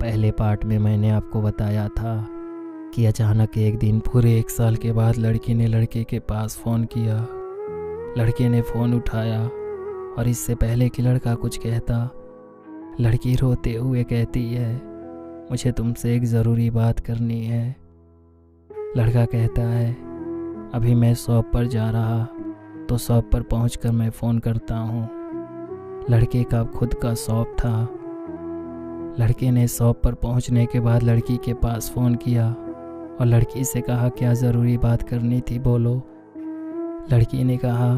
पहले पार्ट में मैंने आपको बताया था कि अचानक एक दिन पूरे 1 साल के बाद लड़की ने लड़के के पास फ़ोन किया। लड़के ने फ़ोन उठाया और इससे पहले कि लड़का कुछ कहता, लड़की रोते हुए कहती है, मुझे तुमसे एक ज़रूरी बात करनी है। लड़का कहता है, अभी मैं शॉप पर जा रहा तो शॉप पर पहुंचकर मैं फ़ोन करता हूं। लड़के का खुद का शॉप था। लड़के ने शॉप पर पहुंचने के बाद लड़की के पास फ़ोन किया और लड़की से कहा, क्या ज़रूरी बात करनी थी, बोलो। लड़की ने कहा,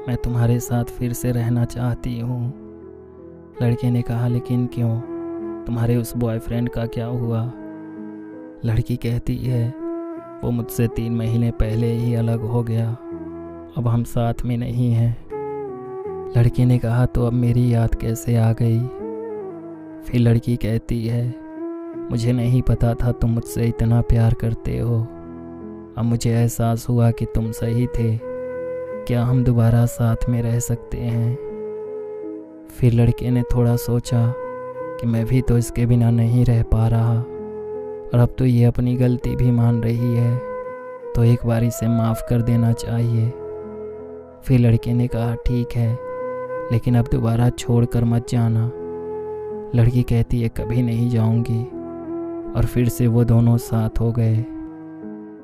मैं तुम्हारे साथ फिर से रहना चाहती हूँ। लड़के ने कहा, लेकिन क्यों, तुम्हारे उस बॉयफ्रेंड का क्या हुआ? लड़की कहती है, वो मुझसे 3 महीने पहले ही अलग हो गया, अब हम साथ में नहीं हैं। लड़के ने कहा, तो अब मेरी याद कैसे आ गई? फिर लड़की कहती है, मुझे नहीं पता था तुम मुझसे इतना प्यार करते हो। अब मुझे एहसास हुआ कि तुम सही थे। क्या हम दोबारा साथ में रह सकते हैं? फिर लड़के ने थोड़ा सोचा कि मैं भी तो इसके बिना नहीं रह पा रहा और अब तो ये अपनी गलती भी मान रही है, तो एक बार इसे माफ़ कर देना चाहिए। फिर लड़के ने कहा, ठीक है, लेकिन अब दोबारा छोड़ कर मत जाना। लड़की कहती है, कभी नहीं जाऊंगी। और फिर से वो दोनों साथ हो गए।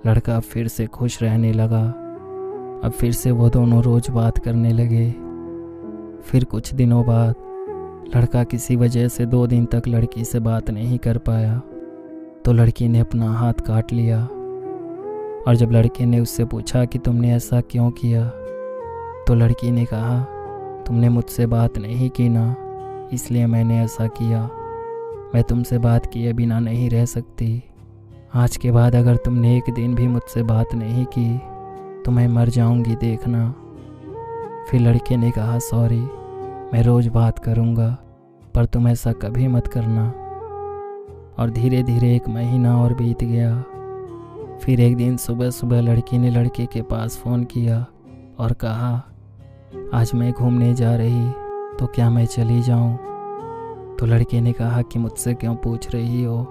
लड़का फिर से खुश रहने लगा। अब फिर से वो दोनों रोज़ बात करने लगे। फिर कुछ दिनों बाद लड़का किसी वजह से 2 दिन तक लड़की से बात नहीं कर पाया, तो लड़की ने अपना हाथ काट लिया। और जब लड़के ने उससे पूछा कि तुमने ऐसा क्यों किया, तो लड़की ने कहा, तुमने मुझसे बात नहीं की ना, इसलिए मैंने ऐसा किया। मैं तुमसे बात किए बिना नहीं रह सकती। आज के बाद अगर तुमने एक दिन भी मुझसे बात नहीं की तो मैं मर जाऊंगी, देखना। फिर लड़के ने कहा, सॉरी, मैं रोज़ बात करूंगा, पर तुम ऐसा कभी मत करना। और धीरे धीरे 1 महीना और बीत गया। फिर एक दिन सुबह सुबह लड़की ने लड़के के पास फ़ोन किया और कहा, आज मैं घूमने जा रही, तो क्या मैं चली जाऊं? तो लड़के ने कहा कि मुझसे क्यों पूछ रही हो?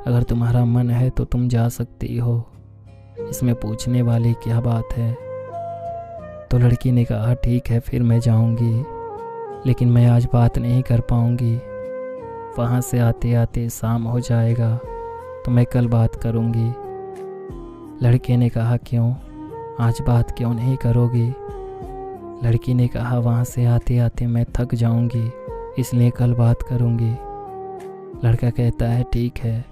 अगर तुम्हारा मन है तो तुम जा सकती हो, इसमें पूछने वाली क्या बात है? तो लड़की ने कहा, ठीक है, फिर मैं जाऊंगी, लेकिन मैं आज बात नहीं कर पाऊंगी। वहाँ से आते आते शाम हो जाएगा, तो मैं कल बात करूंगी। लड़के ने कहा, क्यों, आज बात क्यों नहीं करोगी? लड़की ने कहा, वहाँ से आते आते मैं थक जाऊंगी, इसलिए कल बात करूंगी। लड़का कहता है, ठीक है,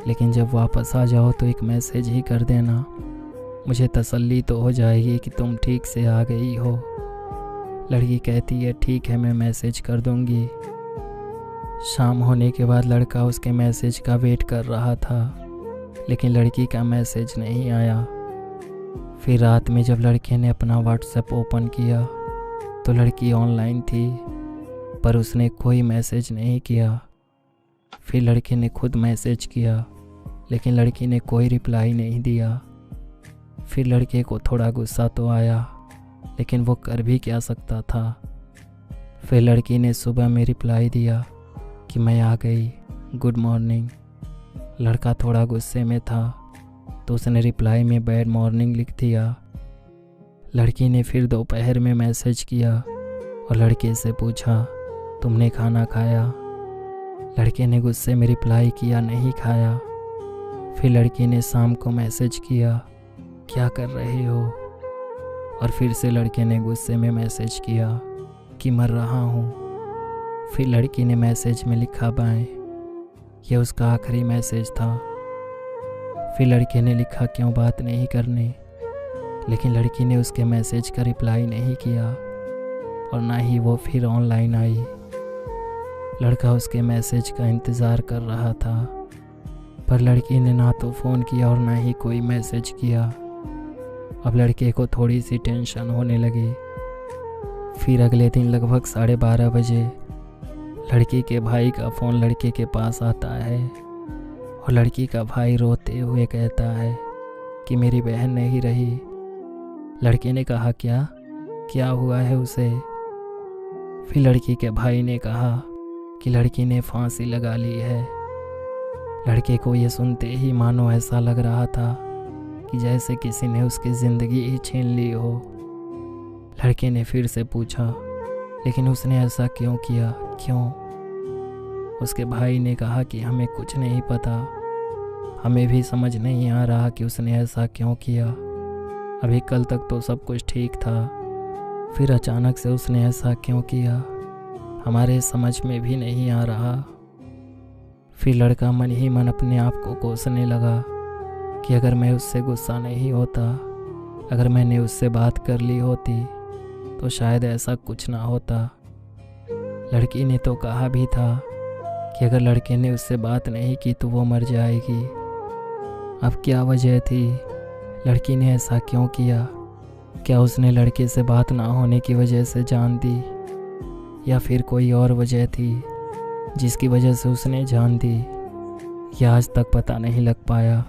लेकिन जब वापस आ जाओ तो एक मैसेज ही कर देना, मुझे तसल्ली तो हो जाएगी कि तुम ठीक से आ गई हो। लड़की कहती है, ठीक है, मैं मैसेज कर दूंगी। शाम होने के बाद लड़का उसके मैसेज का वेट कर रहा था, लेकिन लड़की का मैसेज नहीं आया। फिर रात में जब लड़के ने अपना व्हाट्सएप ओपन किया तो लड़की ऑनलाइन थी, पर उसने कोई मैसेज नहीं किया। फिर लड़के ने खुद मैसेज किया, लेकिन लड़की ने कोई रिप्लाई नहीं दिया। फिर लड़के को थोड़ा गुस्सा तो आया, लेकिन वो कर भी क्या सकता था। फिर लड़की ने सुबह में रिप्लाई दिया कि मैं आ गई, गुड मॉर्निंग। लड़का थोड़ा गुस्से में था, तो उसने रिप्लाई में बैड मॉर्निंग लिख दिया। लड़की ने फिर दोपहर में मैसेज किया और लड़के से पूछा, तुमने खाना खाया? लड़के ने गुस्से में रिप्लाई किया, नहीं खाया। फिर लड़की ने शाम को मैसेज किया, क्या कर रहे हो? और फिर से लड़के ने गुस्से में मैसेज किया कि मर रहा हूँ। फिर लड़की ने मैसेज में लिखा, बाय। यह उसका आखिरी मैसेज था। फिर लड़के ने लिखा, क्यों बात नहीं करनी? लेकिन लड़की ने उसके मैसेज का रिप्लाई नहीं किया और ना ही वो फिर ऑनलाइन आई। लड़का उसके मैसेज का इंतज़ार कर रहा था, पर लड़की ने ना तो फ़ोन किया और ना ही कोई मैसेज किया। अब लड़के को थोड़ी सी टेंशन होने लगी। फिर अगले दिन लगभग 12:30 बजे लड़की के भाई का फ़ोन लड़के के पास आता है और लड़की का भाई रोते हुए कहता है कि मेरी बहन नहीं रही। लड़के ने कहा, क्या हुआ है उसे? फिर लड़की के भाई ने कहा कि लड़की ने फांसी लगा ली है। लड़के को ये सुनते ही मानो ऐसा लग रहा था कि जैसे किसी ने उसकी ज़िंदगी ही छीन ली हो। लड़के ने फिर से पूछा, लेकिन उसने ऐसा क्यों किया, क्यों? उसके भाई ने कहा कि हमें कुछ नहीं पता, हमें भी समझ नहीं आ रहा कि उसने ऐसा क्यों किया। अभी कल तक तो सब कुछ ठीक था, फिर अचानक से उसने ऐसा क्यों किया, हमारे समझ में भी नहीं आ रहा। फिर लड़का मन ही मन अपने आप को कोसने लगा कि अगर मैं उससे गुस्सा नहीं होता, अगर मैंने उससे बात कर ली होती तो शायद ऐसा कुछ ना होता। लड़की ने तो कहा भी था कि अगर लड़के ने उससे बात नहीं की तो वो मर जाएगी। अब क्या वजह थी, लड़की ने ऐसा क्यों किया? क्या उसने लड़के से बात ना होने की वजह से जान दी, या फिर कोई और वजह थी जिसकी वजह से उसने जान दी? यह आज तक पता नहीं लग पाया।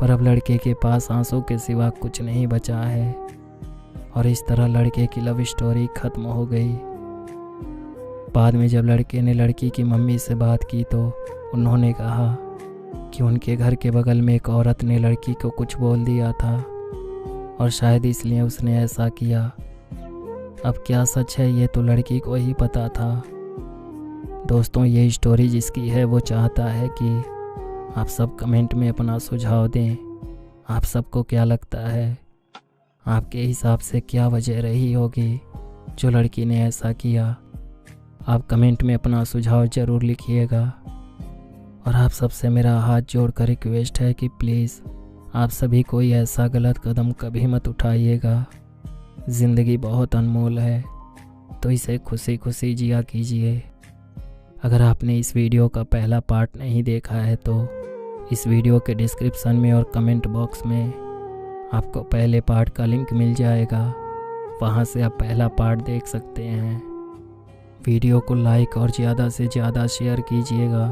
पर अब लड़के के पास आंसू के सिवा कुछ नहीं बचा है और इस तरह लड़के की लव स्टोरी खत्म हो गई। बाद में जब लड़के ने लड़की की मम्मी से बात की तो उन्होंने कहा कि उनके घर के बगल में एक औरत ने लड़की को कुछ बोल दिया था और शायद इसलिए उसने ऐसा किया। अब क्या सच है ये तो लड़की को ही पता था। दोस्तों, ये स्टोरी जिसकी है वो चाहता है कि आप सब कमेंट में अपना सुझाव दें। आप सबको क्या लगता है, आपके हिसाब से क्या वजह रही होगी जो लड़की ने ऐसा किया? आप कमेंट में अपना सुझाव ज़रूर लिखिएगा। और आप सबसे मेरा हाथ जोड़कर रिक्वेस्ट है कि प्लीज़ आप सभी कोई ऐसा गलत कदम कभी मत उठाइएगा। ज़िंदगी बहुत अनमोल है, तो इसे खुशी खुशी जिया कीजिए। अगर आपने इस वीडियो का पहला पार्ट नहीं देखा है तो इस वीडियो के डिस्क्रिप्शन में और कमेंट बॉक्स में आपको पहले पार्ट का लिंक मिल जाएगा, वहाँ से आप पहला पार्ट देख सकते हैं। वीडियो को लाइक और ज़्यादा से ज़्यादा शेयर कीजिएगा।